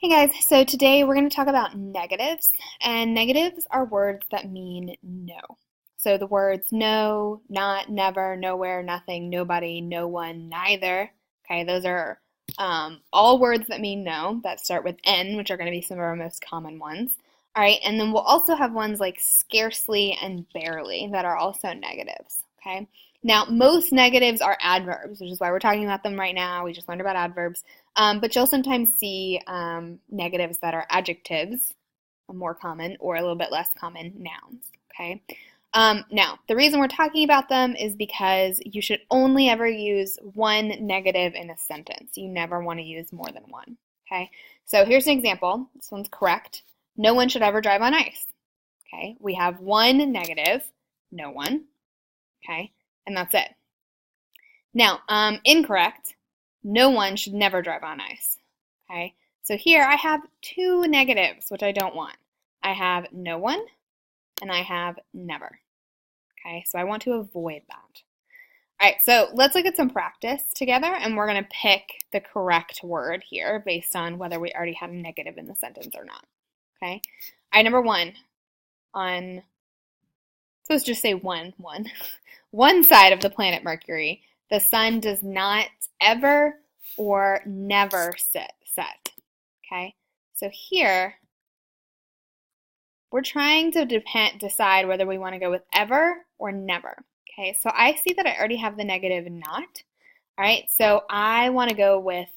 Hey guys, so today we're going to talk about negatives, and negatives are words that mean no. So the words no, not, never, nowhere, nothing, nobody, no one, neither. Okay, those are all words that mean no that start with N, which are going to be some of our most common ones. All right, and then we'll also have ones like scarcely and barely that are also negatives. Okay, now most negatives are adverbs, which is why we're talking about them right now. We just learned about adverbs. But you'll sometimes see negatives that are adjectives, more common, or a little bit less common nouns. Okay. Now, the reason we're talking about them is because you should only ever use one negative in a sentence. You never want to use more than one. Okay. So here's an example. This one's correct. No one should ever drive on ice. Okay. We have one negative, no one. Okay. And that's it. Now, incorrect. No one should never drive on ice. Okay, so here I have two negatives, which I don't want. I have no one and I have never. Okay, so I want to avoid that. All right, so let's look at some practice together, and we're going to pick the correct word here based on whether we already had a negative in the sentence or not. Okay, all right, number one, on, so let's just say one side of the planet Mercury, the sun does not ever or never set. Okay, so here we're trying to decide whether we want to go with ever or never. Okay, so I see that I already have the negative not. All right, so I want to go with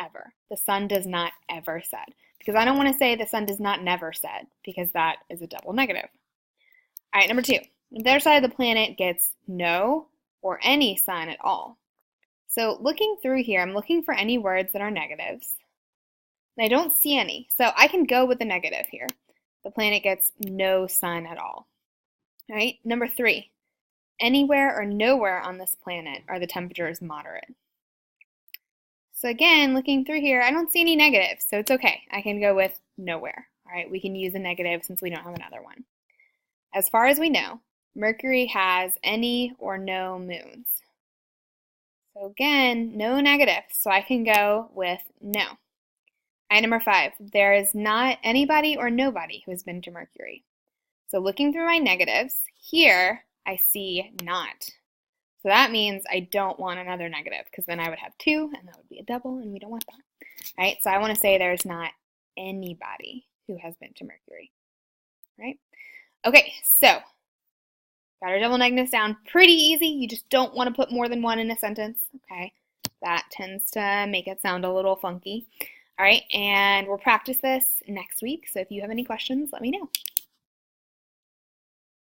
ever. The sun does not ever set, because I don't want to say the sun does not never set, because that is a double negative. All right, number two, their side of the planet gets no or any sun at all. So looking through here, I'm looking for any words that are negatives. And I don't see any, so I can go with the negative here. The planet gets no sun at all. All right, number three, anywhere or nowhere on this planet are the temperatures moderate. So again, looking through here, I don't see any negatives, so it's okay. I can go with nowhere. All right, we can use a negative since we don't have another one. As far as we know, Mercury has any or no moons. So again, no negative, so I can go with no. All right, number five, there is not anybody or nobody who has been to Mercury. So looking through my negatives, here I see not. So that means I don't want another negative, because then I would have two, and that would be a double, and we don't want that. All right, so I want to say there's not anybody who has been to Mercury. Right? Okay, so got our double negatives down pretty easy. You just don't want to put more than one in a sentence. Okay, that tends to make it sound a little funky. All right, and we'll practice this next week. So if you have any questions, let me know.